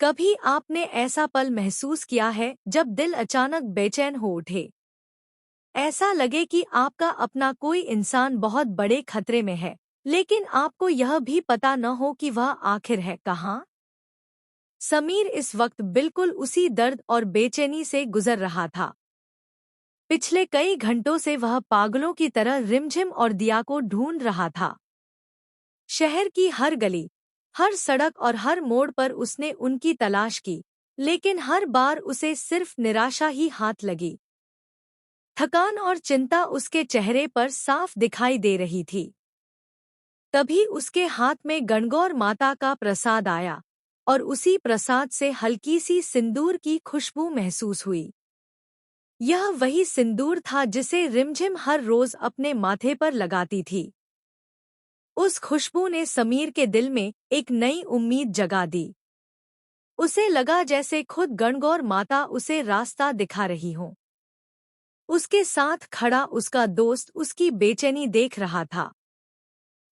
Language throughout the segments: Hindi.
कभी आपने ऐसा पल महसूस किया है जब दिल अचानक बेचैन हो उठे? ऐसा लगे कि आपका अपना कोई इंसान बहुत बड़े खतरे में है, लेकिन आपको यह भी पता न हो कि वह आखिर है कहाँ? समीर इस वक्त बिल्कुल उसी दर्द और बेचैनी से गुजर रहा था। पिछले कई घंटों से वह पागलों की तरह रिमझिम और दिया को ढूंढ रहा था। शहर की हर गली, हर सड़क और हर मोड़ पर उसने उनकी तलाश की, लेकिन हर बार उसे सिर्फ निराशा ही हाथ लगी। थकान और चिंता उसके चेहरे पर साफ दिखाई दे रही थी। तभी उसके हाथ में गणगौर माता का प्रसाद आया और उसी प्रसाद से हल्की सी सिंदूर की खुशबू महसूस हुई। यह वही सिंदूर था जिसे रिमझिम हर रोज अपने माथे पर लगाती थी। उस खुशबू ने समीर के दिल में एक नई उम्मीद जगा दी। उसे लगा जैसे खुद गणगौर माता उसे रास्ता दिखा रही हो। उसके साथ खड़ा उसका दोस्त उसकी बेचैनी देख रहा था।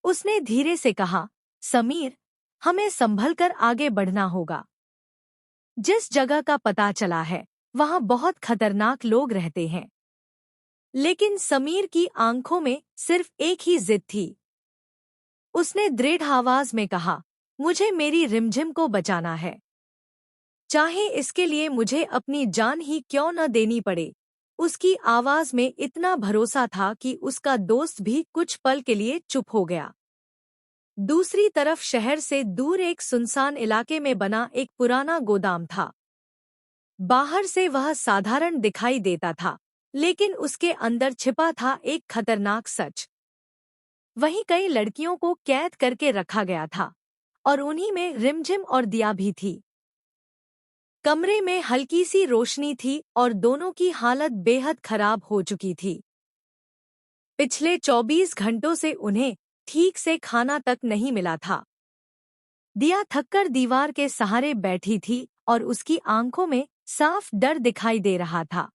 उसने धीरे से कहा, समीर, हमें संभल कर आगे बढ़ना होगा। जिस जगह का पता चला है, वहाँ बहुत खतरनाक लोग रहते हैं। लेकिन समीर की आंखों में सिर्फ एक ही जिद थी। उसने दृढ़ आवाज में कहा, मुझे मेरी रिमझिम को बचाना है। चाहे इसके लिए मुझे अपनी जान ही क्यों न देनी पड़े। उसकी आवाज में इतना भरोसा था कि उसका दोस्त भी कुछ पल के लिए चुप हो गया। दूसरी तरफ शहर से दूर एक सुनसान इलाके में बना एक पुराना गोदाम था। बाहर से वह साधारण दिखाई देता था, लेकिन उसके अंदर छिपा था एक खतरनाक सच। वहीं कई लड़कियों को कैद करके रखा गया था, और उन्हीं में रिमझिम और दिया भी थी। कमरे में हल्की सी रोशनी थी और दोनों की हालत बेहद खराब हो चुकी थी। पिछले 24 घंटों से उन्हें ठीक से खाना तक नहीं मिला था। दिया थककर दीवार के सहारे बैठी थी और उसकी आंखों में साफ डर दिखाई दे रहा था।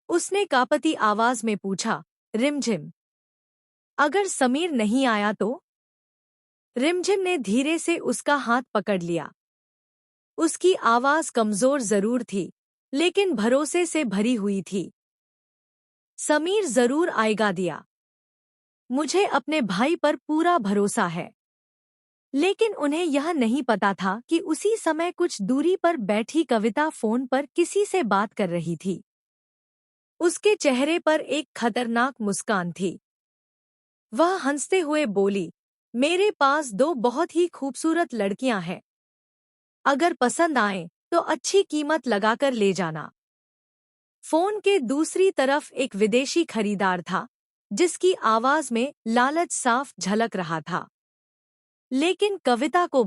उसने कांपती आवाज में पूछा, रिमझिम, अगर समीर नहीं आया तो? रिमझिम ने धीरे से उसका हाथ पकड़ लिया। उसकी आवाज कमजोर जरूर थी, लेकिन भरोसे से भरी हुई थी। समीर जरूर आएगा दिया। मुझे अपने भाई पर पूरा भरोसा है। लेकिन उन्हें यह नहीं पता था कि उसी समय कुछ दूरी पर बैठी कविता फोन पर किसी से बात कर रही थी। उसके चेहरे पर एक खतरनाक मुस्कान थी। वह हंसते हुए बोली, मेरे पास दो बहुत ही खूबसूरत लड़कियां हैं। अगर पसंद आए तो अच्छी कीमत लगाकर ले जाना। फोन के दूसरी तरफ एक विदेशी खरीदार था, जिसकी आवाज में लालच साफ झलक रहा था। लेकिन कविता को